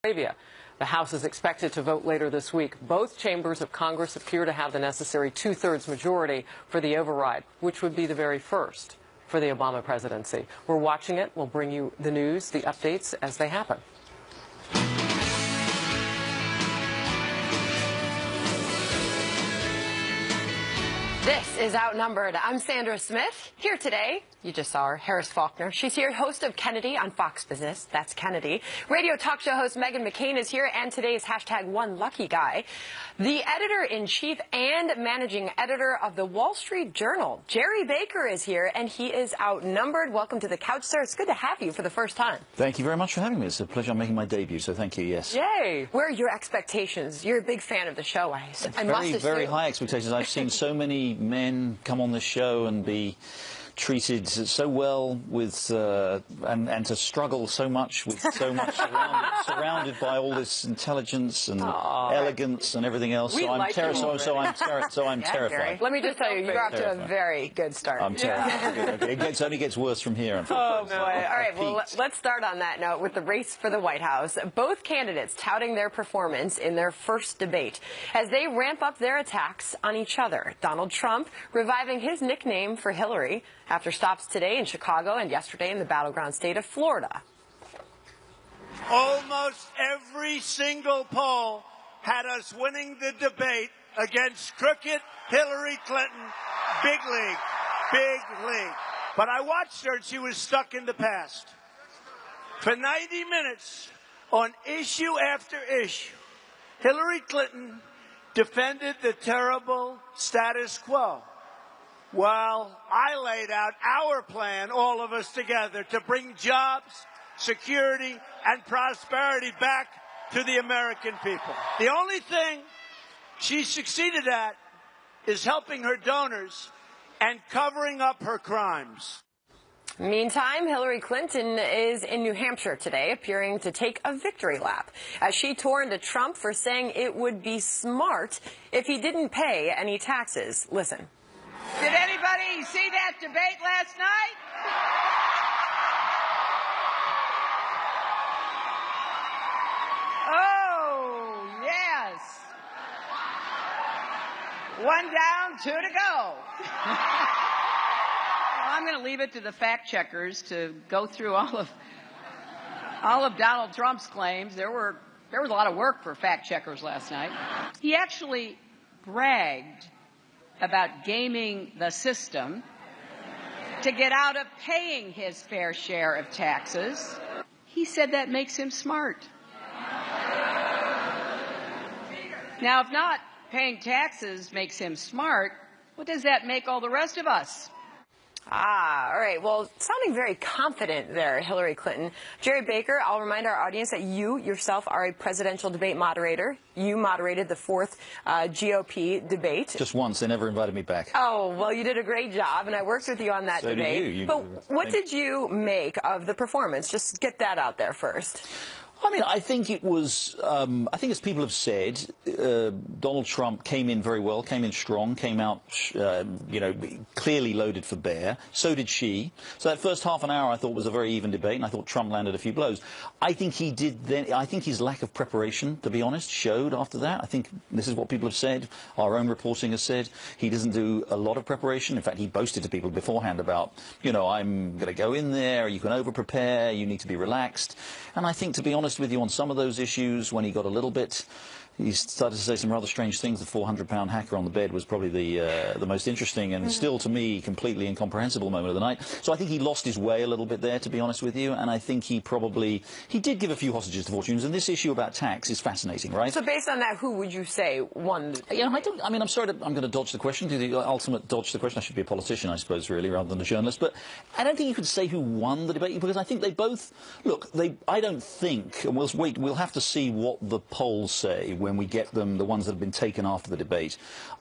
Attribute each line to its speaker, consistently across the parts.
Speaker 1: Arabia. The House is expected to vote later this week. Both chambers of Congress appear to have the necessary two-thirds majority for the override, which would be the very first for the Obama presidency. We're watching it. We'll bring you the news, the updates as they happen. This is Outnumbered. I'm Sandra Smith. Here today, you just saw her, Harris Faulkner. She's here, host of Kennedy on Fox Business. That's Kennedy. Radio talk show host Meghan McCain is here, and today's #OneLuckyGuy. The editor-in-chief and managing editor of the Wall Street Journal, Jerry Baker, is here, and he is outnumbered. Welcome to the couch, sir. It's good to have you for the first time.
Speaker 2: Thank you very much for having me. It's a pleasure. I'm making my debut, so thank you, yes.
Speaker 1: Yay. Where are your expectations? You're a big fan of the show, I must assume.
Speaker 2: Very high expectations. I've seen so many men come on this show and be treated so well with and to struggle so much with so much surrounded by all this intelligence and elegance and everything else. So I'm terrified.
Speaker 1: Let me just tell you, you're off to a very good start.
Speaker 2: I'm terrified. It only gets worse from here.
Speaker 1: Oh boy! All right, well, let's start on that note with the race for the White House. Both candidates touting their performance in their first debate as they ramp up their attacks on each other. Donald Trump reviving his nickname for Hillary after stops today in Chicago and yesterday in the battleground state of Florida.
Speaker 3: Almost every single poll had us winning the debate against crooked Hillary Clinton. Big league, big league. But I watched her and she was stuck in the past. For 90 minutes, on issue after issue, Hillary Clinton defended the terrible status quo, while I laid out our plan, all of us together, to bring jobs, security, and prosperity back to the American people. The only thing she succeeded at is helping her donors and covering up her crimes.
Speaker 1: Meantime, Hillary Clinton is in New Hampshire today, appearing to take a victory lap, as she tore into Trump for saying it would be smart if he didn't pay any taxes. Listen.
Speaker 4: Did anybody see that debate last night? Oh, yes. One down, two to go. I'm going to leave it to the fact checkers to go through all of Donald Trump's claims. There was a lot of work for fact checkers last night. He actually bragged about gaming the system to get out of paying his fair share of taxes. He said that makes him smart. Now, if not paying taxes makes him smart, what does that make all the rest of us?
Speaker 1: All right. Well, sounding very confident there, Hillary Clinton. Jerry Baker, I'll remind our audience that you yourself are a presidential debate moderator. You moderated the fourth GOP debate.
Speaker 2: Just once. They never invited me back.
Speaker 1: Oh, well, you did a great job, and I worked with you on that debate.
Speaker 2: Did you.
Speaker 1: But what did you make of the performance? Just get that out there first.
Speaker 2: I mean, I think it was, I think as people have said, Donald Trump came in very well, came in strong, came out, clearly loaded for bear. So did she. So that first half an hour I thought was a very even debate, and I thought Trump landed a few blows. I think he did then, I think his lack of preparation, to be honest, showed after that. I think this is what people have said. Our own reporting has said he doesn't do a lot of preparation. In fact, he boasted to people beforehand about, I'm going to go in there, you can over-prepare, you need to be relaxed. And I think, to be honest with you, on some of those issues, when he got a little bit, he started to say some rather strange things. The 400-pound hacker on the bed was probably the most interesting and still, to me, completely incomprehensible moment of the night. So I think he lost his way a little bit there, to be honest with you, and I think he did give a few hostages to fortunes, and this issue about tax is fascinating, right?
Speaker 1: So based on that, who would you say won?
Speaker 2: I'm sorry, I'm going to dodge the question, do the ultimate dodge the question. I should be a politician, I suppose, really, rather than a journalist, but I don't think you could say who won the debate, because I think they both, look, I don't think, and we'll have to see what the polls say when we get them, the ones that have been taken after the debate.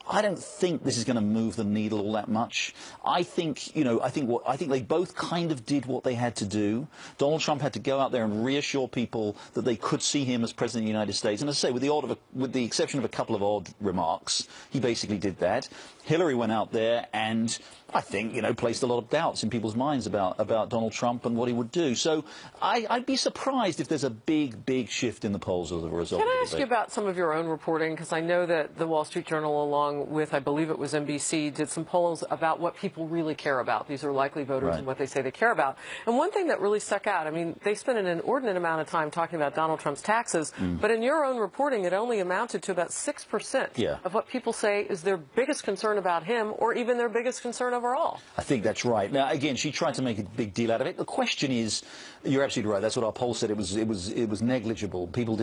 Speaker 2: I don't think this is going to move the needle all that much. I think, you know, I think they both kind of did what they had to do. Donald Trump had to go out there and reassure people that they could see him as President of the United States. And as I say, with the exception of a couple of odd remarks, he basically did that. Hillary went out there and I think, you know, placed a lot of doubts in people's minds about Donald Trump and what he would do. So I'd be surprised if there's a big shift in the polls as a result.
Speaker 5: Can I ask you about some of your own reporting? Because I know that the Wall Street Journal, along with, I believe it was NBC, did some polls about what people really care about. These are likely voters and what they say they care about. And one thing that really stuck out, I mean, they spent an inordinate amount of time talking about Donald Trump's taxes, but in your own reporting, it only amounted to about 6% of what people say is their biggest concern about him, or even their biggest concern overall.
Speaker 2: I think that's right. Now, again, she tried to make a big deal out of it. The question is, you're absolutely right. That's what our poll said. It was negligible. People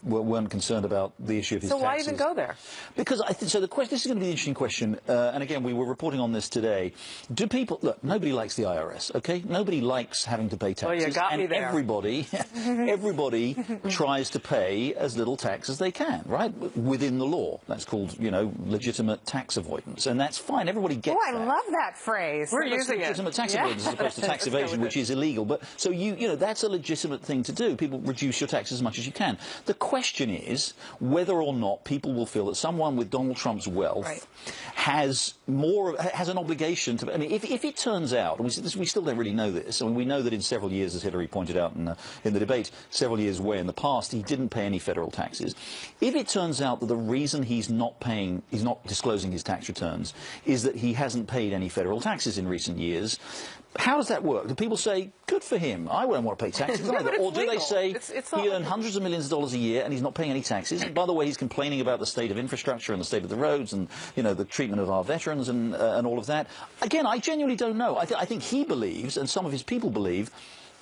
Speaker 2: weren't concerned about the issue of his taxes.
Speaker 5: So why even go there?
Speaker 2: Because so the question. This is going to be an interesting question. And again, we were reporting on this today. Do people look? Nobody likes the IRS. Okay, nobody likes having to pay taxes.
Speaker 5: Well, you got me there.
Speaker 2: Everybody tries to pay as little tax as they can, right? Within the law. That's called, you know, legitimate tax avoidance, and that's fine. Everybody gets that.
Speaker 6: I love that phrase.
Speaker 5: We're using it.
Speaker 2: Legitimate tax avoidance as opposed to tax evasion, which is illegal. But so you know, that's a legitimate thing to do. People reduce your taxes as much as you can. The question is whether or not people will feel that someone with Donald Trump's wealth has an obligation to. I mean, if it turns out, and we still don't really know this. I mean, we know that in several years, as Hillary pointed out in the debate, several years where in the past he didn't pay any federal taxes. If it turns out that the reason he's not disclosing his tax returns is that he hasn't paid any federal taxes in recent years, how does that work? Do people say, good for him, I wouldn't want to pay taxes either? Or do they say, he earned hundreds of millions of dollars a year and he's not paying any taxes? And by the way, he's complaining about the state of infrastructure and the state of the roads and, you know, the treatment of our veterans and all of that. Again, I genuinely don't know. I think he believes, and some of his people believe,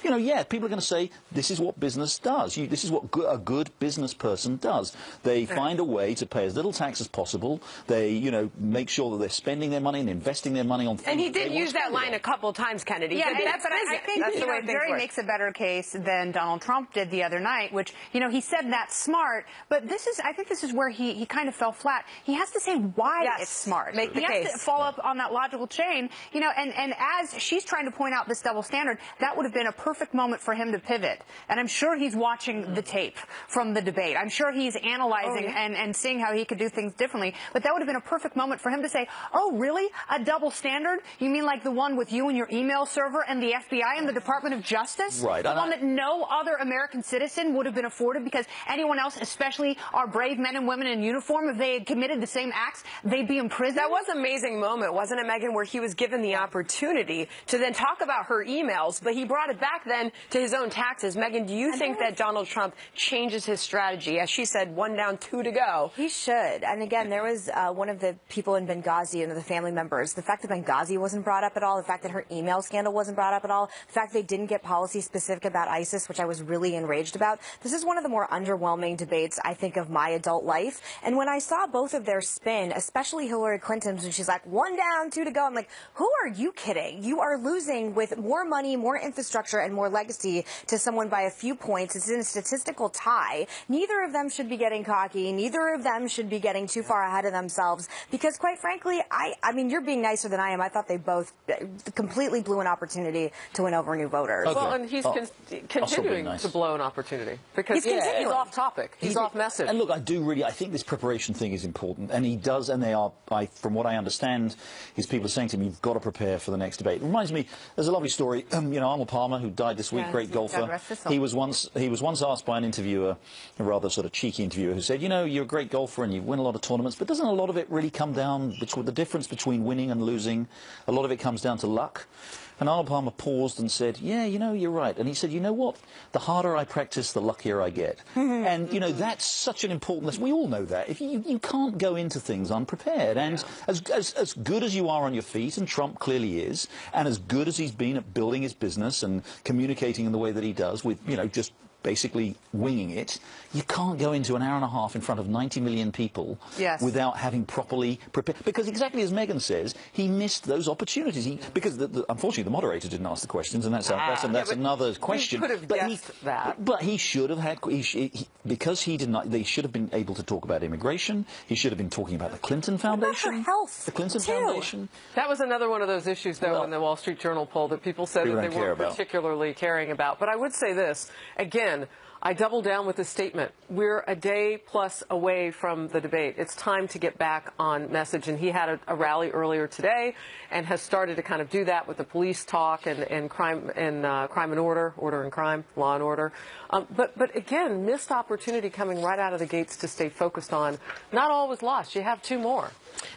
Speaker 2: you know, yeah, people are going to say, this is what business does. This is what a good business person does. They find a way to pay as little tax as possible. They, you know, make sure that they're spending their money and investing their money on things.
Speaker 1: And he did use that line a couple of times, Kennedy.
Speaker 6: Yeah,
Speaker 1: but
Speaker 6: I think Jerry makes a better case than Donald Trump did the other night, which, you know, he said that's smart, but I think this is where he kind of fell flat. He has to say why it's smart.
Speaker 1: Make the case.
Speaker 6: He has to follow up on that logical chain, you know, and as she's trying to point out this double standard, that would have been a perfect moment for him to pivot. And I'm sure he's watching the tape from the debate. I'm sure he's analyzing and seeing how he could do things differently. But that would have been a perfect moment for him to say, oh, really? A double standard? You mean like the one with you and your email server and the FBI and the Department of Justice?
Speaker 2: Right.
Speaker 6: The one that no other American citizen would have been afforded because anyone else, especially our brave men and women in uniform, if they had committed the same acts, they'd be in prison?
Speaker 1: That was an amazing moment, wasn't it, Megan, where he was given the opportunity to then talk about her emails, but he brought it back then to his own taxes. Megan, do you think that Donald Trump changes his strategy? As she said, 1 down, 2 to go.
Speaker 7: He should. And again, there was one of the people in Benghazi and the family members. The fact that Benghazi wasn't brought up at all, the fact that her email scandal wasn't brought up at all, the fact they didn't get policy specific about ISIS, which I was really enraged about. This is one of the more underwhelming debates, I think, of my adult life. And when I saw both of their spin, especially Hillary Clinton's, when she's like, 1 down, 2 to go, I'm like, who are you kidding? You are losing with more money, more infrastructure, and more legacy to someone by a few points. It's in a statistical tie. Neither of them should be getting cocky. Neither of them should be getting too far ahead of themselves because, quite frankly, I mean, you're being nicer than I am. I thought they both completely blew an opportunity to win over new voters.
Speaker 5: Well, and he's continuing to blow an opportunity because he's off topic. He's off message.
Speaker 2: And look, I think this preparation thing is important, and he does, and they are, from what I understand, his people are saying to him, you've got to prepare for the next debate. It reminds me, there's a lovely story, you know, Arnold Palmer, who died this week, great golfer. He was once asked by an interviewer, a rather sort of cheeky interviewer, who said, you know, you're a great golfer and you win a lot of tournaments, but doesn't a lot of it really come down, the difference between winning and losing, a lot of it comes down to luck? And Arnold Palmer paused and said, yeah, you know, you're right. And he said, you know what? The harder I practice, the luckier I get. And, you know, that's such an important lesson. We all know that. If you can't go into things unprepared. And as good as you are on your feet, and Trump clearly is, and as good as he's been at building his business and communicating in the way that he does with, you know, just basically winging it. You can't go into an hour and a half in front of 90 million people without having properly prepared. Because exactly as Megyn says, he missed those opportunities. Because unfortunately the moderator didn't ask the questions, and that's another question.
Speaker 5: He could have guessed that.
Speaker 2: But he should have had, because he did not. They should have been able to talk about immigration. He should have been talking about the Clinton Foundation.
Speaker 7: About her health,
Speaker 2: the Clinton Foundation.
Speaker 5: That was another one of those issues, though, in the Wall Street Journal poll that people said that they weren't particularly caring about. But I would say this again. I double down with this statement. We're a day plus away from the debate. It's time to get back on message. And he had a rally earlier today and has started to kind of do that with the police talk and crime and order and crime, law and order. But again, missed opportunity coming right out of the gates to stay focused on. Not all was lost. You have two more.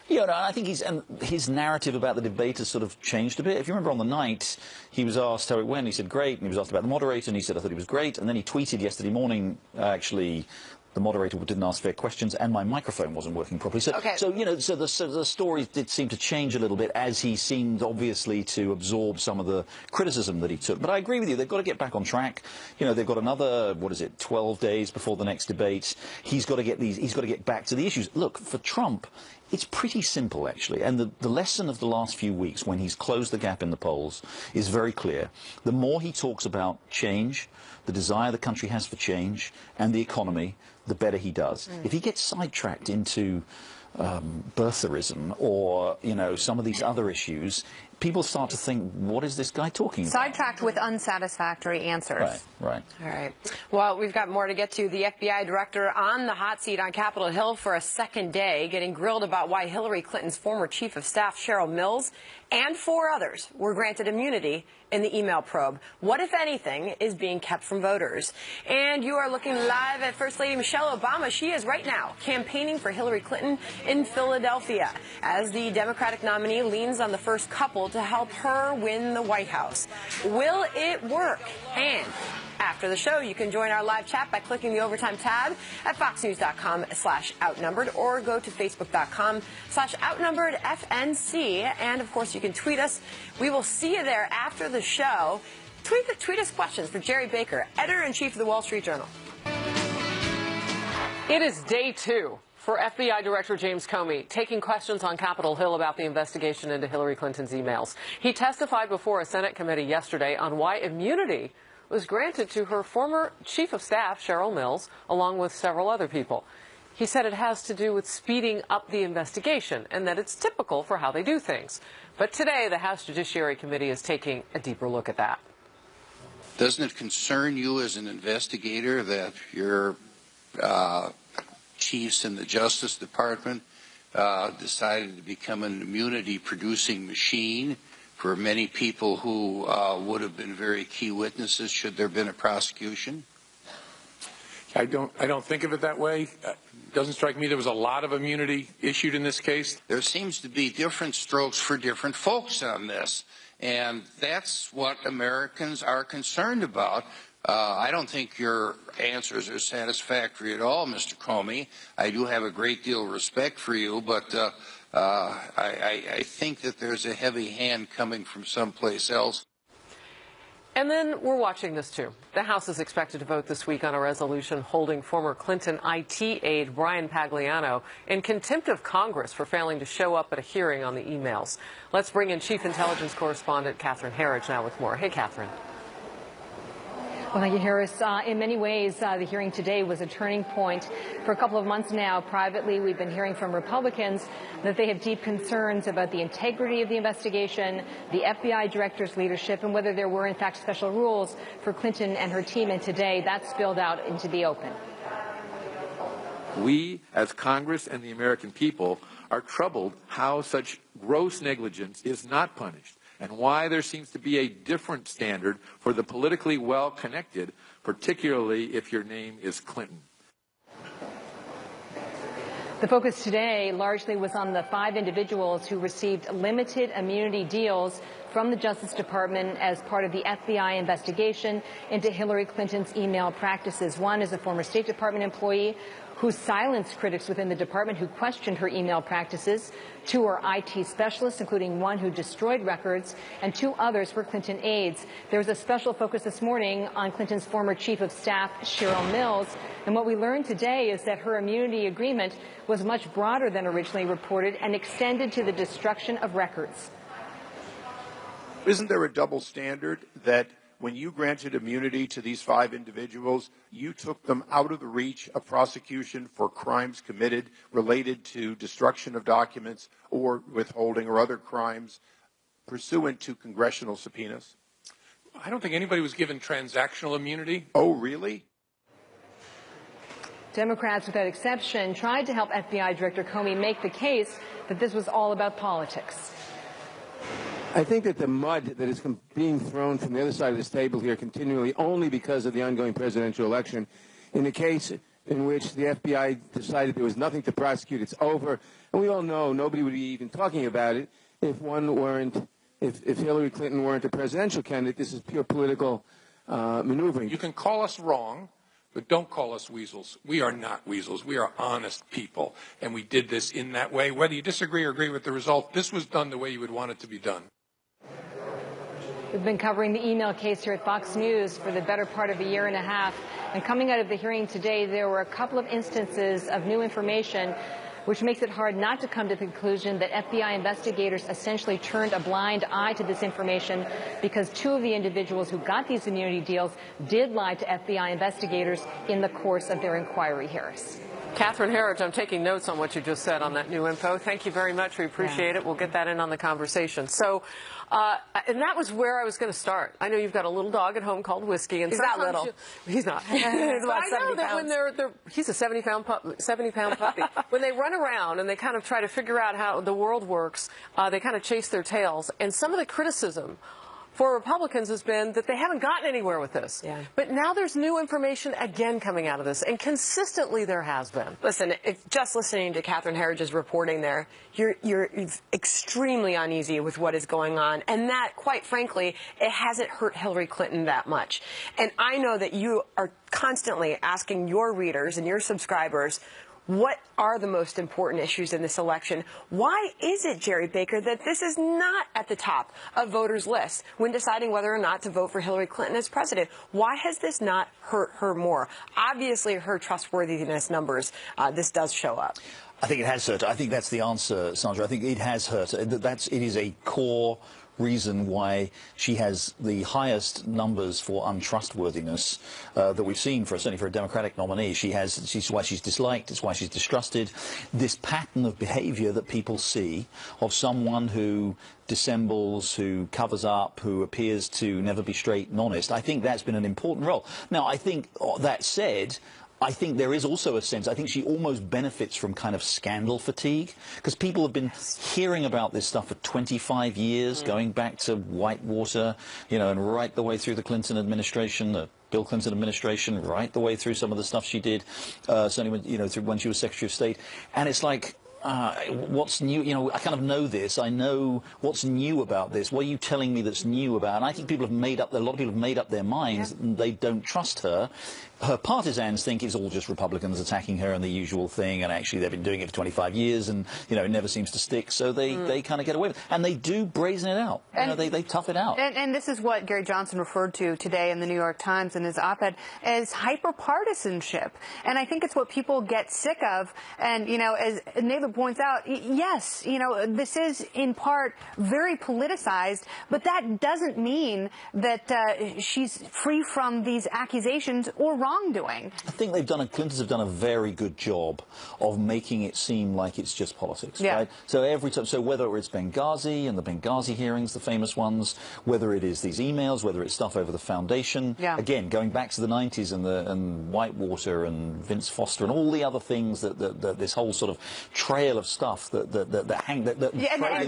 Speaker 2: Yeah, no, I think his narrative about the debate has sort of changed a bit. If you remember on the night, he was asked how it went. He said, great. And he was asked about the moderator, and he said, I thought he was great. And then he tweeted yesterday morning, actually, the moderator didn't ask fair questions, and my microphone wasn't working properly. So the story did seem to change a little bit as he seemed, obviously, to absorb some of the criticism that he took. But I agree with you. They've got to get back on track. You know, they've got another, 12 days before the next debate. He's got to get back to the issues. Look, for Trump, it's pretty simple, actually, and the lesson of the last few weeks, when he's closed the gap in the polls, is very clear. The more he talks about change, the desire the country has for change, and the economy, the better he does. If he gets sidetracked into birtherism or, some of these other issues, people start to think, what is this guy talking about?
Speaker 6: Sidetracked with unsatisfactory answers.
Speaker 2: Right.
Speaker 1: All right. Well, we've got more to get to. The FBI director on the hot seat on Capitol Hill for a second day, getting grilled about why Hillary Clinton's former chief of staff, Cheryl Mills, and 4 others were granted immunity in the email probe. What, if anything, is being kept from voters? And you are looking live at First Lady Michelle Obama. She is right now campaigning for Hillary Clinton in Philadelphia as the Democratic nominee leans on the first couple to help her win the White House. Will it work? And after the show, you can join our live chat by clicking the Overtime tab at foxnews.com/outnumbered or go to facebook.com/outnumberedfnc. And, of course, you can tweet us. We will see you there after the show. Tweet us questions for Jerry Baker, editor-in-chief of the Wall Street Journal.
Speaker 5: It is day 2 for FBI Director James Comey taking questions on Capitol Hill about the investigation into Hillary Clinton's emails. He testified before a Senate committee yesterday on why immunity was granted to her former chief of staff, Cheryl Mills, along with several other people. He said it has to do with speeding up the investigation and that it's typical for how they do things. But today, the House Judiciary Committee is taking a deeper look at that.
Speaker 8: Doesn't it concern you as an investigator that your chiefs in the Justice Department decided to become an immunity-producing machine for many people who would have been very key witnesses should there have been a prosecution?
Speaker 9: I don't think of it that way. It doesn't strike me there was a lot of immunity issued in this case.
Speaker 8: There seems to be different strokes for different folks on this, and that's what Americans are concerned about. I don't think your answers are satisfactory at all, Mr. Comey. I do have a great deal of respect for you, but I think that there's a heavy hand coming from someplace else.
Speaker 5: And then we're watching this, too. The House is expected to vote this week on a resolution holding former Clinton IT aide Brian Pagliano in contempt of Congress for failing to show up at a hearing on the emails. Let's bring in Chief Intelligence Correspondent Catherine Herridge now with more. Hey, Catherine.
Speaker 10: Well, thank you, Harris. In many ways, the hearing today was a turning point. For a couple of months now, privately, we've been hearing from Republicans that they have deep concerns about the integrity of the investigation, the FBI director's leadership, and whether there were, in fact, special rules for Clinton and her team. And today, that spilled out into the open.
Speaker 9: We, as Congress and the American people, are troubled how such gross negligence is not punished, and why there seems to be a different standard for the politically well-connected, particularly if your name is Clinton.
Speaker 10: The focus today largely was on the 5 individuals who received limited immunity deals from the Justice Department as part of the FBI investigation into Hillary Clinton's email practices. One is a former State Department employee who silenced critics within the department who questioned her email practices. Two are IT specialists, including one who destroyed records, and two others were Clinton aides. There was a special focus this morning on Clinton's former chief of staff, Cheryl Mills, and what we learned today is that her immunity agreement was much broader than originally reported and extended to the destruction of records.
Speaker 11: Isn't there a double standard that when you granted immunity to these 5 individuals, you took them out of the reach of prosecution for crimes committed related to destruction of documents or withholding or other crimes pursuant to congressional subpoenas?
Speaker 12: I don't think anybody was given transactional immunity.
Speaker 11: Oh, really?
Speaker 10: Democrats, without exception, tried to help FBI Director Comey make the case that this was all about politics.
Speaker 13: I think that the mud that is being thrown from the other side of this table here continually only because of the ongoing presidential election, in the case in which the FBI decided there was nothing to prosecute, it's over. And we all know nobody would be even talking about it if Hillary Clinton weren't a presidential candidate. This is pure political maneuvering.
Speaker 12: You can call us wrong, but don't call us weasels. We are not weasels. We are honest people, and we did this in that way. Whether you disagree or agree with the result, this was done the way you would want it to be done.
Speaker 10: We've been covering the email case here at Fox News for the better part of a year and a half. And coming out of the hearing today, there were a couple of instances of new information which makes it hard not to come to the conclusion that FBI investigators essentially turned a blind eye to this information because two of the individuals who got these immunity deals did lie to FBI investigators in the course of their inquiry, Harris.
Speaker 5: Catherine Herridge, I'm taking notes on what you just said on that new info. Thank you very much. We appreciate it. We'll get that in on the conversation. So, and that was where I was going to start. I know you've got a little dog at home called Whiskey. And
Speaker 1: he's not little.
Speaker 5: He's not.
Speaker 1: He's about
Speaker 5: I know that when he's a 70-pound puppy. When they run around and they kind of try to figure out how the world works, they kind of chase their tails. And some of the criticism for Republicans has been that they haven't gotten anywhere with this. Yeah. But now there's new information again coming out of this, and consistently there has been.
Speaker 1: Listen, just listening to Catherine Herridge's reporting there, you're extremely uneasy with what is going on, and that, quite frankly, it hasn't hurt Hillary Clinton that much. And I know that you are constantly asking your readers and your subscribers, what are the most important issues in this election? Why is it, Jerry Baker, that this is not at the top of voters' lists when deciding whether or not to vote for Hillary Clinton as president? Why has this not hurt her more? Obviously, her trustworthiness numbers, this does show up.
Speaker 2: I think it has hurt. I think that's the answer, Sandra. I think it has hurt. It is a core reason why she has the highest numbers for untrustworthiness that we've seen certainly for a Democratic nominee. She's why she's disliked. It's why she's distrusted. This pattern of behavior that people see of someone who dissembles, who covers up, who appears to never be straight and honest, I think that's been an important role. Now, I think that said, I think there is also a sense, I think she almost benefits from kind of scandal fatigue, because people have been hearing about this stuff for 25 years, going back to Whitewater, and right the way through the Clinton administration, the Bill Clinton administration, right the way through some of the stuff she did, certainly when she was Secretary of State. And it's like, what's new? I kind of know this. I know what's new about this. What are you telling me that's new about? And I think a lot of people have made up their minds and they don't trust her. Her partisans think it's all just Republicans attacking her and the usual thing, and actually they've been doing it for 25 years and, it never seems to stick, so they kind of get away with it. And they do brazen it out. They tough it out.
Speaker 6: And this is what Gary Johnson referred to today in the New York Times in his op-ed as hyper-partisanship. And I think it's what people get sick of. And, as Naylor points out, yes, this is in part very politicized, but that doesn't mean that she's free from these accusations or wrongdoing.
Speaker 2: I think Clintons have done a very good job of making it seem like it's just politics, right? So every time, whether it's Benghazi and the Benghazi hearings, the famous ones, whether it is these emails, whether it's stuff over the foundation, again, going back to the 90s and Whitewater and Vince Foster and all the other things that this whole sort of trail of stuff that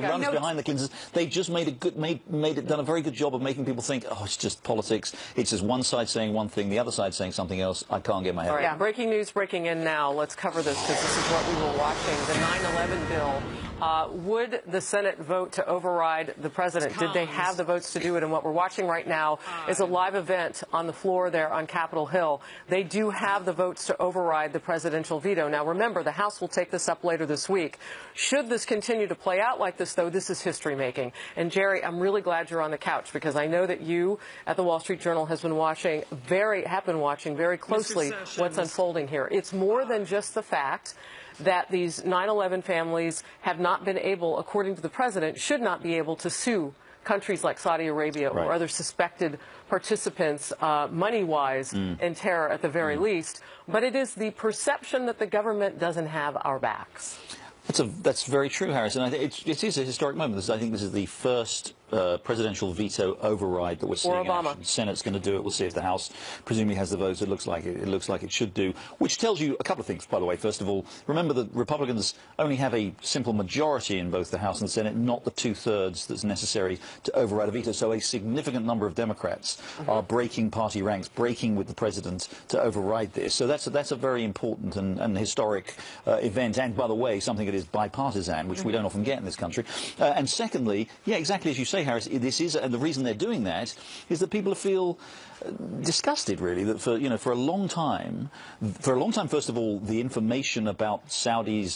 Speaker 2: runs behind the Clintons, they just done a very good job of making people think, oh, it's just politics. It's just one side saying one thing, the other side saying something else. I can't get my head around.
Speaker 5: Breaking news breaking in now. Let's cover this because this is what we were watching. The 9/11 bill Would the Senate vote to override the president? Did they have the votes to do it? And what we're watching right now is a live event on the floor there on Capitol Hill. They do have the votes to override the presidential veto. Now, remember, the House will take this up later this week. Should this continue to play out like this, though, this is history making. And Jerry, I'm really glad you're on the couch, because I know that you at the Wall Street Journal have been watching very closely what's unfolding here. It's more than just the fact that these 9/11 families have not been able, according to the president, should not be able to sue countries like Saudi Arabia or other suspected participants money-wise in terror at the very least. But it is the perception that the government doesn't have our backs.
Speaker 2: That's very true, Harris, and I think it is a historic moment. I think this is the first presidential veto override that we're seeing.
Speaker 5: Obama.
Speaker 2: The Senate's going to do it. We'll see if the House presumably has the votes. It looks like it should do, which tells you a couple of things, by the way. First of all, remember that Republicans only have a simple majority in both the House and the Senate, not the 2/3 that's necessary to override a veto. So a significant number of Democrats are breaking party ranks, breaking with the president to override this. So that's a very important and historic event, and by the way, something that is bipartisan, which we don't often get in this country. And secondly, yeah, exactly as you say, Harris, this is, and the reason they're doing that is that people feel disgusted, really, that for a long time, first of all, the information about Saudi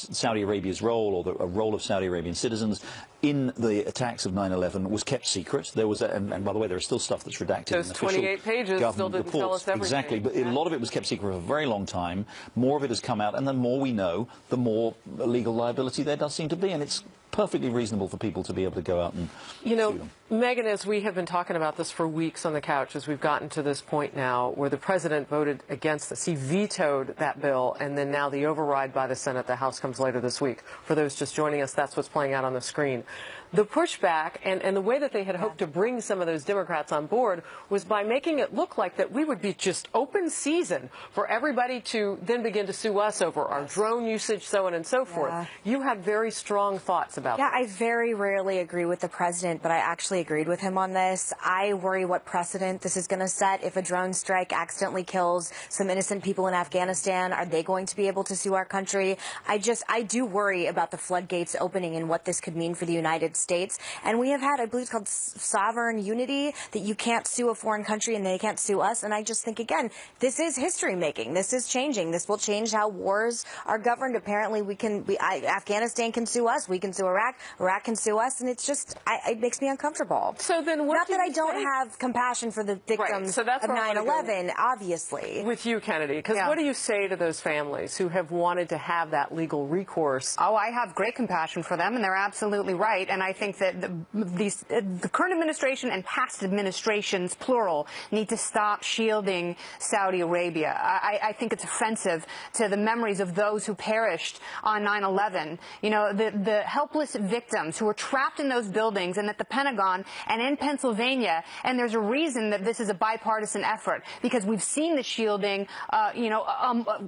Speaker 2: Arabia's role, or the role of Saudi Arabian citizens in the attacks of 9/11 was kept secret. There was, and by the way, there is still stuff that's redacted.
Speaker 5: Those
Speaker 2: in
Speaker 5: 28 pages still didn't tell us everything.
Speaker 2: Exactly, but a lot of it was kept secret for a very long time. More of it has come out, and the more we know, the more legal liability there does seem to be, and it's perfectly reasonable for people to be able to go out and sue them.
Speaker 5: Megan, as we have been talking about this for weeks on the couch, as we've gotten to this point now where the president voted against this, he vetoed that bill, and then now the override by the Senate, the House comes later this week. For those just joining us, that's what's playing out on the screen. The pushback and the way that they had hoped to bring some of those Democrats on board was by making it look like that we would be just open season for everybody to then begin to sue us over our drone usage, so on and so forth. You had very strong thoughts about that.
Speaker 7: Yeah, I very rarely agree with the president, but I actually agreed with him on this. I worry what precedent this is going to set. If a drone strike accidentally kills some innocent people in Afghanistan, are they going to be able to sue our country? I do worry about the floodgates opening and what this could mean for the United States. And we have had, I believe it's called sovereign unity, that you can't sue a foreign country and they can't sue us. And I just think, again, this is history making. This is changing. This will change how wars are governed. Apparently, Afghanistan can sue us. We can sue Iraq. Iraq can sue us. And it's just, it makes me uncomfortable.
Speaker 5: So then what
Speaker 7: Not that I don't have compassion for the victims of 9/11, obviously.
Speaker 5: With you, Kennedy, because what do you say to those families who have wanted to have that legal recourse?
Speaker 6: Oh, I have great compassion for them, and they're absolutely right. And I think that the current administration and past administrations, plural, need to stop shielding Saudi Arabia. I think it's offensive to the memories of those who perished on 9/11. You know, the helpless victims who were trapped in those buildings and at the Pentagon and in Pennsylvania. And there's a reason that this is a bipartisan effort, because we've seen the shielding,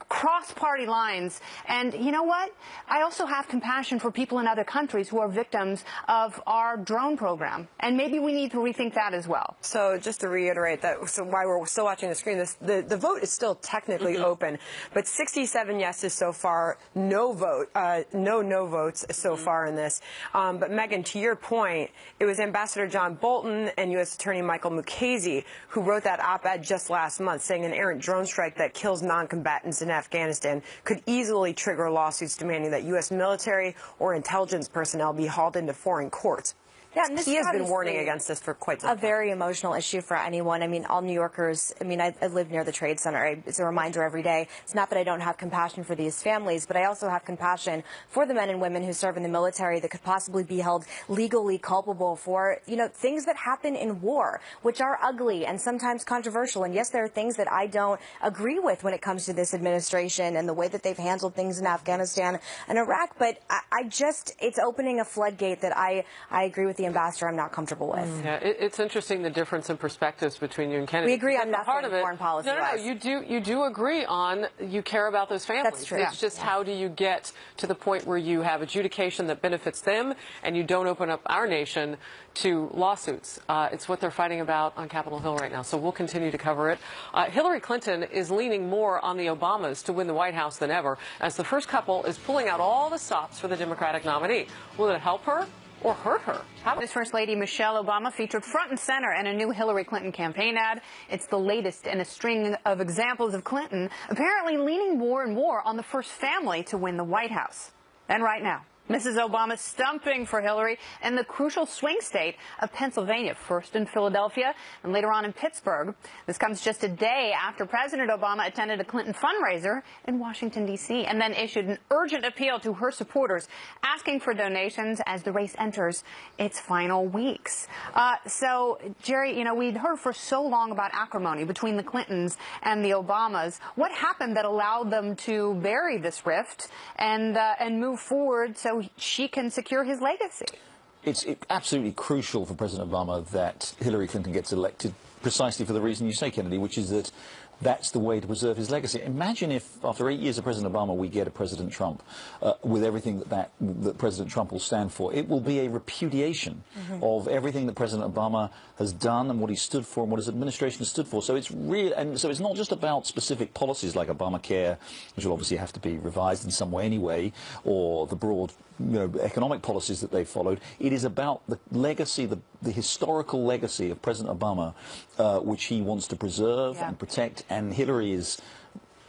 Speaker 6: cross party lines. And you know what? I also have compassion for people in other countries who are victims of our drone program. And maybe we need to rethink that as well.
Speaker 1: So just to reiterate that, so while we're still watching the screen, the vote is still technically open, but 67 yeses so far, no votes so far in this. But Megan, to your point, it was Ambassador John Bolton and U.S. Attorney Michael Mukasey who wrote that op-ed just last month saying an errant drone strike that kills non-combatants in Afghanistan could easily trigger lawsuits demanding that U.S. military or intelligence personnel be hauled into foreign courts.
Speaker 7: Yeah, and this
Speaker 1: he has been warning against this for quite some time.
Speaker 7: A very emotional issue for anyone. I mean, all New Yorkers, I live near the Trade Center. It's a reminder every day. It's not that I don't have compassion for these families, but I also have compassion for the men and women who serve in the military that could possibly be held legally culpable for, things that happen in war, which are ugly and sometimes controversial. And yes, there are things that I don't agree with when it comes to this administration and the way that they've handled things in Afghanistan and Iraq. But it's opening a floodgate that I agree with the the ambassador I'm not comfortable with.
Speaker 5: Yeah, it's interesting the difference in perspectives between you and Kennedy.
Speaker 7: We agree on nothing
Speaker 5: part of it,
Speaker 7: foreign policy.
Speaker 5: No, you do agree on you care about those families.
Speaker 7: That's true.
Speaker 5: It's just how do you get to the point where you have adjudication that benefits them and you don't open up our nation to lawsuits. It's what they're fighting about on Capitol Hill right now, so we'll continue to cover it. Hillary Clinton is leaning more on the Obamas to win the White House than ever, as the first couple is pulling out all the stops for the Democratic nominee. Will it help her or hurt her?
Speaker 6: This First Lady Michelle Obama featured front and center in a new Hillary Clinton campaign ad. It's the latest in a string of examples of Clinton apparently leaning more and more on the first family to win the White House. And right now, Mrs. Obama stumping for Hillary in the crucial swing state of Pennsylvania, first in Philadelphia and later on in Pittsburgh. This comes just a day after President Obama attended a Clinton fundraiser in Washington, D.C., and then issued an urgent appeal to her supporters, asking for donations as the race enters its final weeks. So, Jerry, you know, we'd heard for so long about acrimony between the Clintons and the Obamas. What happened that allowed them to bury this rift and move forward so she can secure his legacy?
Speaker 2: It's absolutely crucial for President Obama that Hillary Clinton gets elected precisely for the reason you say, Kennedy, which is that that's the way to preserve his legacy. Imagine if, after 8 years of President Obama, we get a President Trump with everything that President Trump will stand for. It will be a repudiation of everything that President Obama has done and what he stood for and what his administration has stood for. So it's real, and so it's not just about specific policies like Obamacare, which will obviously have to be revised in some way anyway, or the broad, economic policies that they followed. It is about the legacy, the historical legacy of President Obama, which he wants to preserve and protect, and Hillary is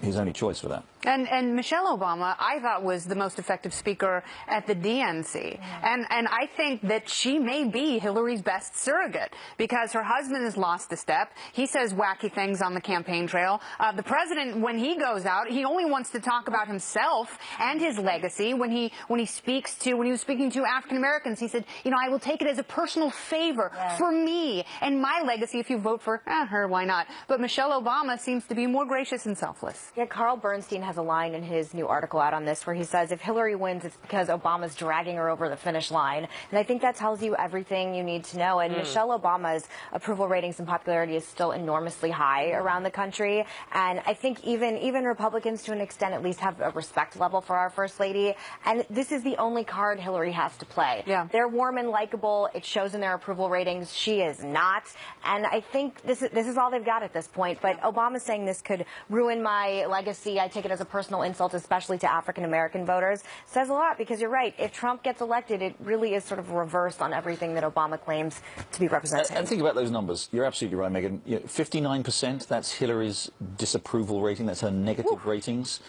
Speaker 2: his only choice for that.
Speaker 6: And Michelle Obama, I thought, was the most effective speaker at the DNC. And I think that she may be Hillary's best surrogate because her husband has lost a step. He says wacky things on the campaign trail. The president, when he goes out, he only wants to talk about himself and his legacy. When he was speaking to African Americans, he said, I will take it as a personal favor for me and my legacy if you vote for her, why not? But Michelle Obama seems to be more gracious and selfless.
Speaker 7: Yeah, Carl Bernstein has a line in his new article out on this where he says if Hillary wins, it's because Obama's dragging her over the finish line. And I think that tells you everything you need to know. And Michelle Obama's approval ratings and popularity is still enormously high around the country. And I think even Republicans, to an extent, at least have a respect level for our First Lady. And this is the only card Hillary has to play. Yeah. They're warm and likable. It shows in their approval ratings. She is not. And I think this is all they've got at this point. But Obama's saying this could ruin my legacy. I take it as a personal insult, especially to African-American voters. Says a lot, because you're right. If Trump gets elected, it really is sort of reversed on everything that Obama claims to be representing.
Speaker 2: And think about those numbers. You're absolutely right, Megan. 59%, that's Hillary's disapproval rating. That's her negative ratings.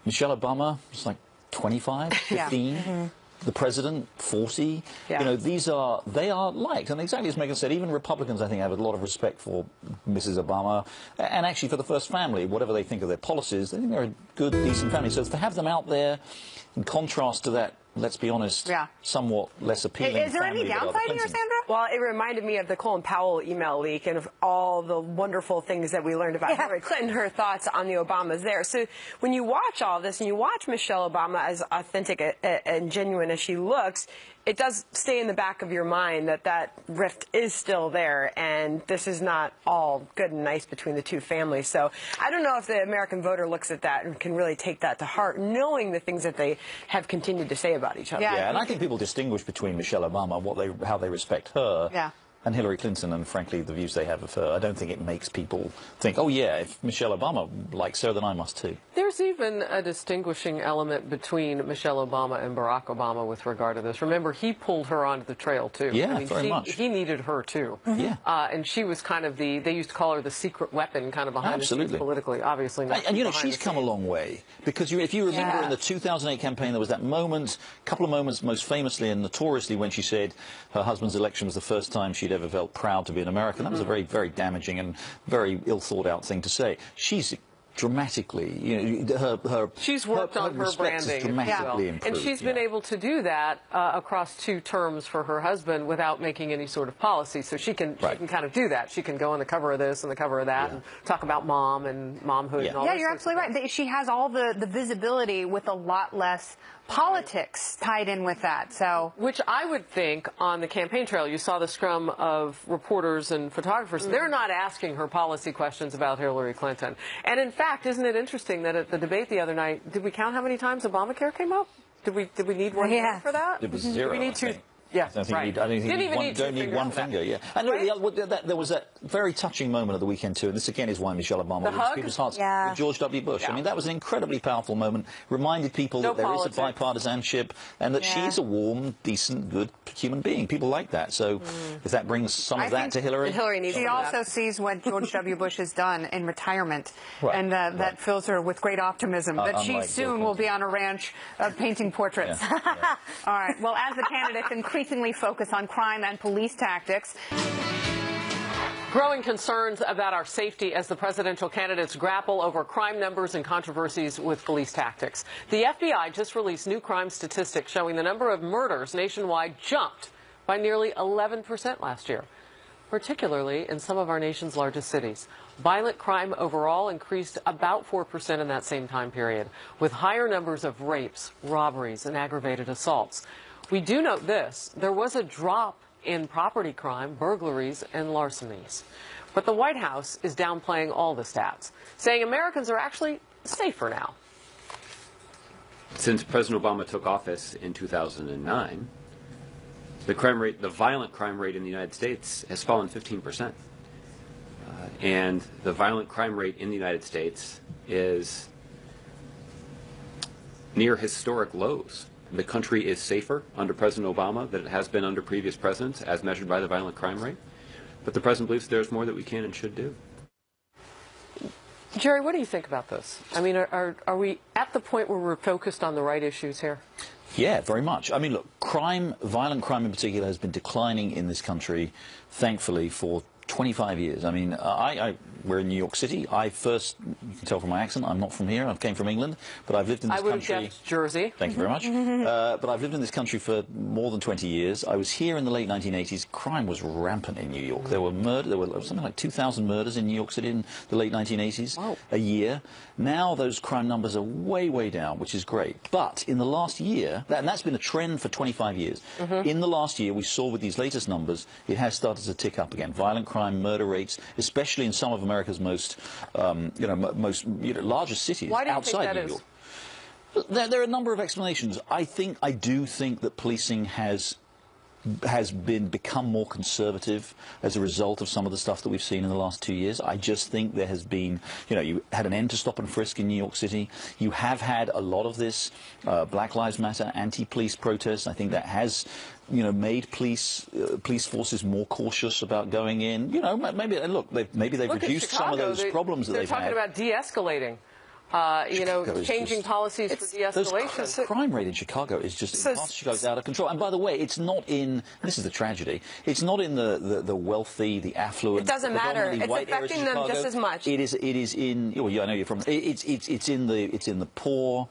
Speaker 2: Michelle Obama, it's like 25, 15. The president, 40. They are liked. And exactly as Megan said, even Republicans, I think, have a lot of respect for Mrs. Obama. And actually for the First Family, whatever they think of their policies, they think they're a good, decent family. So to have them out there, in contrast to that, let's be honest, somewhat less appealing.
Speaker 6: Is there any downside here, Sandra?
Speaker 1: Well, it reminded me of the Colin Powell email leak and of all the wonderful things that we learned about Hillary Clinton, her thoughts on the Obamas there. So when you watch all this and you watch Michelle Obama, as authentic and genuine as she looks, it does stay in the back of your mind that rift is still there, and this is not all good and nice between the two families. So I don't know if the American voter looks at that and can really take that to heart, knowing the things that they have continued to say about each other.
Speaker 2: Yeah, and I think people distinguish between Michelle Obama, how they respect her, and Hillary Clinton, and frankly the views they have of her. I don't think it makes people think, oh yeah, if Michelle Obama likes her, then I must too.
Speaker 5: There's even a distinguishing element between Michelle Obama and Barack Obama with regard to this. Remember, he pulled her onto the trail too.
Speaker 2: Yeah, very much.
Speaker 5: He needed her too.
Speaker 2: Yeah.
Speaker 5: And she was kind of they used to call her the secret weapon kind of behind the scenes politically, obviously not.
Speaker 2: And she's come a long way, because if you remember in the 2008 campaign, there was that moment, a couple of moments, most famously and notoriously, when she said her husband's election was the first time she'd ever felt proud to be an American. That was a very, very damaging and very ill-thought-out thing to say. She's dramatically. You know,
Speaker 5: she's worked on her branding,
Speaker 2: dramatically improved,
Speaker 5: and she's been able to do that across 2 terms for her husband without making any sort of policy. So she can kind of do that. She can go on the cover of this and the cover of that and talk about mom and momhood and all.
Speaker 6: Yeah, you're absolutely right. She has all the visibility with a lot less politics tied in with that. So,
Speaker 5: which I would think on the campaign trail, you saw the scrum of reporters and photographers. They're not asking her policy questions about Hillary Clinton. And in fact, isn't it interesting that at the debate the other night, did we count how many times Obamacare came up? Did we need one for that?
Speaker 2: It was 0.
Speaker 5: Did we need 2?
Speaker 2: Yeah, I don't need one finger. Yeah, and there was that very touching moment at the weekend too, and this again is why Michelle Obama wins people's hearts with George W. Bush. I mean, that was an incredibly powerful moment. Reminded people that there is a bipartisanship and that she's a warm, decent, good human being. People like that. So if that brings some of that to Hillary,
Speaker 6: she also sees what George W. Bush has done in retirement, and that fills her with great optimism that she soon will be on a ranch painting portraits. All right. Well, as the candidates increasingly focus on crime and police tactics.
Speaker 5: Growing concerns about our safety as the presidential candidates grapple over crime numbers and controversies with police tactics. The FBI just released new crime statistics showing the number of murders nationwide jumped by nearly 11% last year, particularly in some of our nation's largest cities. Violent crime overall increased about 4% in that same time period, with higher numbers of rapes, robberies, and aggravated assaults. We do note this: there was a drop in property crime, burglaries, and larcenies. But the White House is downplaying all the stats, saying Americans are actually safer now.
Speaker 14: Since President Obama took office in 2009, the violent crime rate in the United States has fallen 15%. And the violent crime rate in the United States is near historic lows. The country is safer under President Obama than it has been under previous presidents, as measured by the violent crime rate. But the president believes there's more that we can and should do.
Speaker 5: Jerry, what do you think about this? I mean, are we at the point where we're focused on the right issues here?
Speaker 2: Yeah, very much. I mean, look, violent crime in particular, has been declining in this country, thankfully, for 25 years. I mean, we're in New York City. You can tell from my accent, I'm not from here. I came from England, but I've lived in this country.
Speaker 5: I would have guessed Jersey.
Speaker 2: Thank you very much. But I've lived in this country for more than 20 years. I was here in the late 1980s. Crime was rampant in New York. There were something like 2,000 murders in New York City in the late 1980s a year. Now those crime numbers are way, way down, which is great. But in the last year, and that's been a trend for 25 years, in the last year we saw with these latest numbers, it has started to tick up again. Violent crime, murder rates, especially in some of America's most largest cities outside New York. There are a number of explanations. I do think that policing has become more conservative as a result of some of the stuff that we've seen in the last 2 years. I just think there has been, you had an end to stop and frisk in New York City. You have had a lot of this Black Lives Matter, anti-police protests. I think that has made police forces more cautious about going in. Maybe they've reduced some of those problems that they've had.
Speaker 5: They're talking about de-escalating. Changing policies for de-escalation.
Speaker 2: The crime rate in Chicago is just Chicago's out of control. And by the way, it's not in, this is the tragedy, it's not in the wealthy, the affluent.
Speaker 1: It doesn't matter. It's affecting them just as much.
Speaker 2: It is in, I know you're from, it's in the poor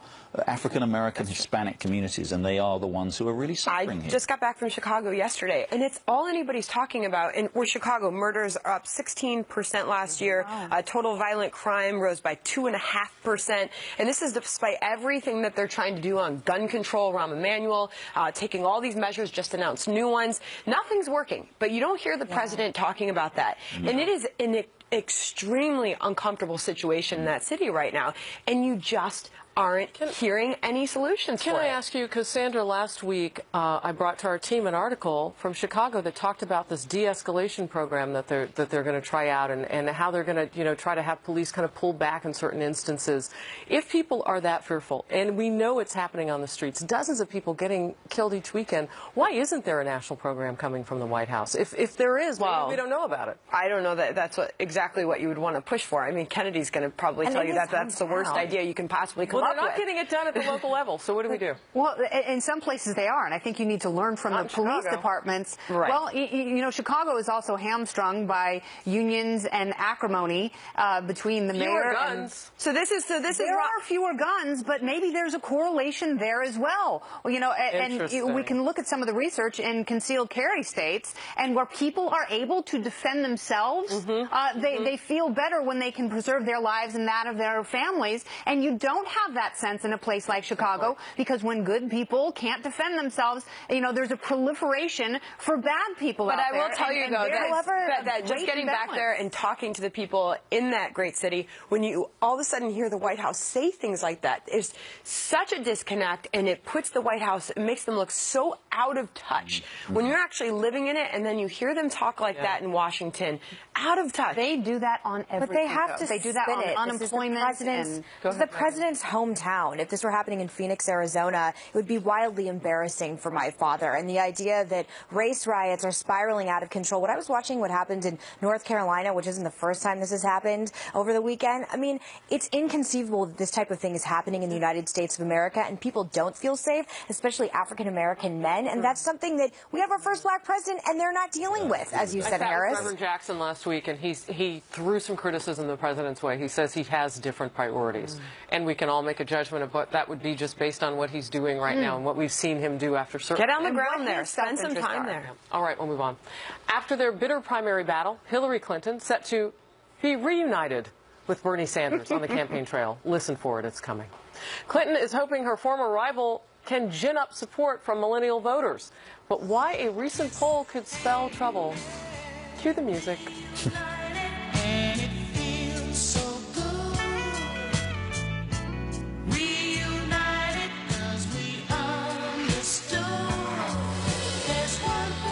Speaker 2: African American, Hispanic communities, and they are the ones who are really suffering here.
Speaker 1: I just got back from Chicago yesterday, and it's all anybody's talking about. And we're Chicago. Murders are up 16% last year. Total violent crime rose by 2.5%. And this is despite everything that they're trying to do on gun control. Rahm Emanuel taking all these measures, just announced new ones. Nothing's working, but you don't hear the president talking about that. No. And it is an extremely uncomfortable situation in that city right now, and you just aren't hearing any solutions for it.
Speaker 5: Can I ask you, because Sandra, last week I brought to our team an article from Chicago that talked about this de-escalation program that they're going to try out, and how they're going to try to have police kind of pull back in certain instances. If people are that fearful, and we know it's happening on the streets, dozens of people getting killed each weekend, why isn't there a national program coming from the White House? If there is, maybe we don't know about it.
Speaker 1: I don't know that that's exactly what you would want to push for. I mean, Kennedy's going to probably tell you that that's the worst idea you can possibly come
Speaker 5: Well,
Speaker 6: up
Speaker 5: they're not
Speaker 6: with.
Speaker 5: getting it done at the local level, so what do we do?
Speaker 6: Well, in some places they are, and I think you need to learn from the police departments.
Speaker 5: Right.
Speaker 6: Well, you know, Chicago is also hamstrung by unions and acrimony between the mayor
Speaker 5: guns.
Speaker 6: and... There are fewer guns, but maybe there's a correlation there as well. You know, and we can look at some of the research in concealed carry states, and where people are able to defend themselves, they feel better when they can preserve their lives and that of their families. And you don't have that sense in a place like Chicago, because when good people can't defend themselves, you know, there's a proliferation for bad people out there.
Speaker 1: But I will tell you, though, that just getting back there and talking to the people in that great city, when you all of a sudden hear the White House say things like that, is such a disconnect, and it puts the White House, it makes them look so out of touch. When you're actually living in it, and then you hear them talk like that in Washington, out of touch.
Speaker 6: They do that on everything.
Speaker 7: But they have to
Speaker 6: They do that on unemployment.
Speaker 7: This is the president's hometown. If this were happening in Phoenix, Arizona, it would be wildly embarrassing for my father. And the idea that race riots are spiraling out of control. What I was watching, what happened in North Carolina, which isn't the first time this has happened over the weekend. I mean, it's inconceivable that this type of thing is happening in the United States of America, and people don't feel safe, especially African-American men. And that's something that we have our first black president, and they're not dealing with, as you said, Harris.
Speaker 5: I sat with Reverend Jackson last week, and he threw some criticism the president's way. He says he has different priorities, and we can all make a judgment of what that would be just based on what he's doing right now and what we've seen him do after certain...
Speaker 1: Get on the ground there. Spend some time there.
Speaker 5: All right, we'll move on. After their bitter primary battle, Hillary Clinton set to be reunited with Bernie Sanders on the campaign trail. Listen for it, it's coming. Clinton is hoping her former rival can gin up support from millennial voters. But why a recent poll could spell trouble? Cue the music.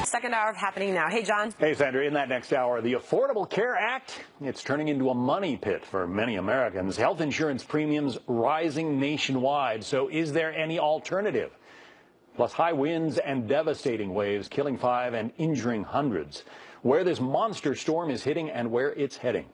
Speaker 1: Second hour of Happening Now. Hey, John.
Speaker 15: Hey, Sandra. In that next hour, the Affordable Care Act, it's turning into a money pit for many Americans. Health insurance premiums rising nationwide. So is there any alternative? Plus high winds and devastating waves killing 5 and injuring hundreds. Where this monster storm is hitting and where it's heading.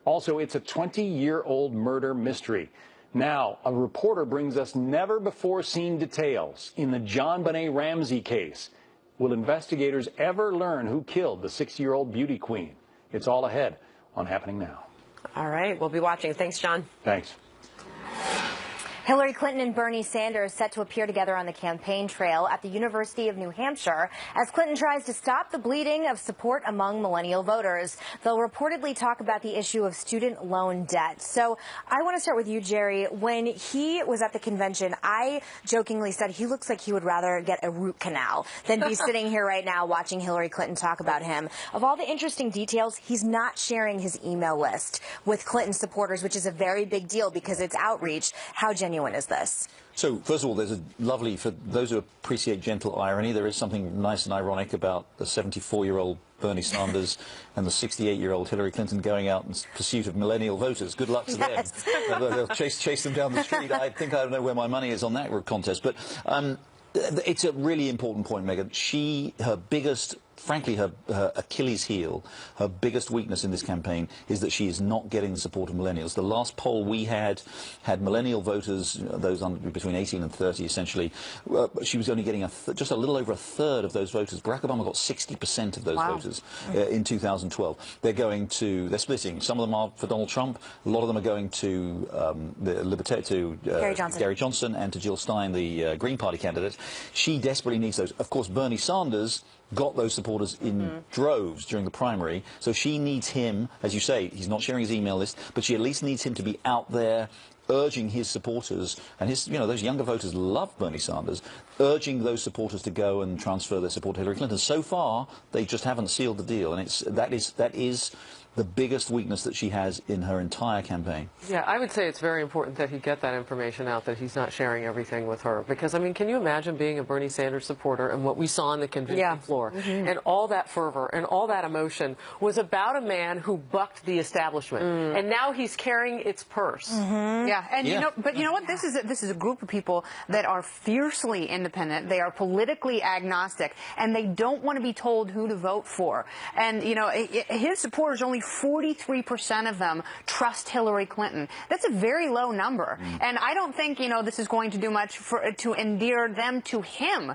Speaker 15: Also, it's a 20-year-old murder mystery. Now, a reporter brings us never-before-seen details in the John Benet Ramsey case. Will investigators ever learn who killed the 6-year-old beauty queen? It's all ahead on Happening Now.
Speaker 1: All right, we'll be watching. Thanks, John.
Speaker 15: Thanks.
Speaker 7: Hillary Clinton and Bernie Sanders set to appear together on the campaign trail at the University of New Hampshire as Clinton tries to stop the bleeding of support among millennial voters. They'll reportedly talk about the issue of student loan debt. So I want to start with you, Jerry. When he was at the convention, I jokingly said he looks like he would rather get a root canal than be sitting here right now watching Hillary Clinton talk about him. Of all the interesting details, he's not sharing his email list with Clinton supporters, which is a very big deal because it's outreach. How genuine is this?
Speaker 2: So, first of all, there's a lovely, for those who appreciate gentle irony, there is something nice and ironic about the 74-year-old Bernie Sanders and the 68-year-old Hillary Clinton going out in pursuit of millennial voters. Good luck to them. They'll chase them down the street. I think I don't know where my money is on that contest. But it's a really important point, Megan. Her biggest... Frankly, her Achilles heel, her biggest weakness in this campaign is that she is not getting the support of millennials. The last poll we had millennial voters, those between 18 and 30 essentially. She was only getting just a little over a third of those voters. Barack Obama got 60% of those voters in 2012. They're splitting. Some of them are for Donald Trump. A lot of them are going to Gary Johnson and to Jill Stein, the Green Party candidate. She desperately needs those. Of course, Bernie Sanders got those supporters in droves during the primary, so she needs him, as you say, he's not sharing his email list, but she at least needs him to be out there urging his supporters, and those younger voters love Bernie Sanders, urging those supporters to go and transfer their support to Hillary Clinton. So far, they just haven't sealed the deal, and that is the biggest weakness that she has in her entire campaign.
Speaker 5: Yeah, I would say it's very important that he get that information out, that he's not sharing everything with her. Because, I mean, can you imagine being a Bernie Sanders supporter and what we saw on the convention floor? And all that fervor and all that emotion was about a man who bucked the establishment. And now he's carrying its purse.
Speaker 6: Yeah, and you know what? This is a group of people that are fiercely independent. They are politically agnostic, and they don't want to be told who to vote for. And his supporters, only 43% of them trust Hillary Clinton. That's a very low number, and I don't think this is going to do much to endear them to him,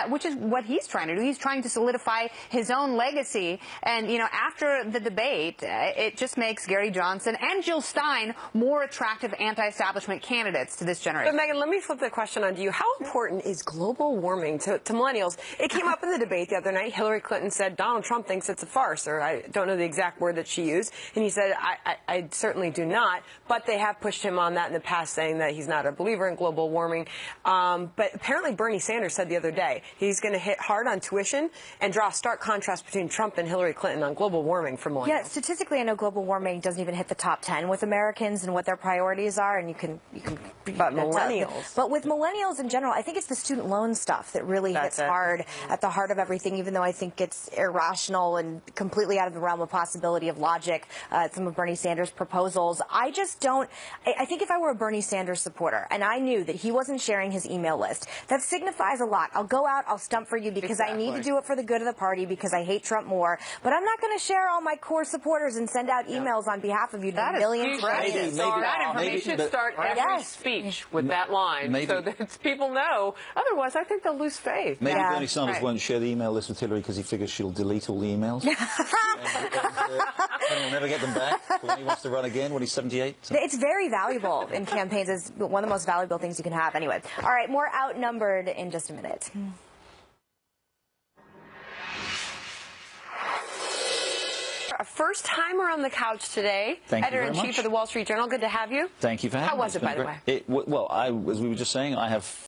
Speaker 6: which is what he's trying to do. He's trying to solidify his own legacy, and after the debate, it just makes Gary Johnson and Jill Stein more attractive anti-establishment candidates to this generation.
Speaker 1: But Megan, let me flip the question onto you. How important is global warming to millennials? It came up in the debate the other night. Hillary Clinton said Donald Trump thinks it's a farce, or I don't know the exact word that she used, and he said, I certainly do not, but they have pushed him on that in the past, saying that he's not a believer in global warming. But apparently Bernie Sanders said the other day he's going to hit hard on tuition and draw a stark contrast between Trump and Hillary Clinton on global warming for millennials.
Speaker 7: Yeah, statistically, I know global warming doesn't even hit the top 10 with Americans and what their priorities are, and you can.
Speaker 1: But millennials.
Speaker 7: But with millennials in general, I think it's the student loan stuff that really hits hard at the heart of everything. Even though I think it's irrational and completely out of the realm of possibility of logic, some of Bernie Sanders' proposals, I just don't. I think if I were a Bernie Sanders supporter and I knew that he wasn't sharing his email list, that signifies a lot. I'll go out, I'll stump for you because I need to do it for the good of the party because I hate Trump more. But I'm not going to share all my core supporters and send out emails on behalf of you to millions of friends.
Speaker 5: Maybe should start every speech with that line so that people know. Otherwise, I think they'll lose faith.
Speaker 2: Maybe Bernie Sanders won't share the email list with Hillary because he figures she'll delete all the emails. and he'll never get them back when he wants to run again when he's 78. So.
Speaker 7: It's very valuable in campaigns. It's one of the most valuable things you can have. Anyway, all right, more Outnumbered in just a minute.
Speaker 1: A first-timer on the couch today. Editor-in-Chief of the Wall Street Journal. Good to have you.
Speaker 2: Thank you for having me.
Speaker 1: How was it, by the way?
Speaker 2: Well, as we were just saying, I have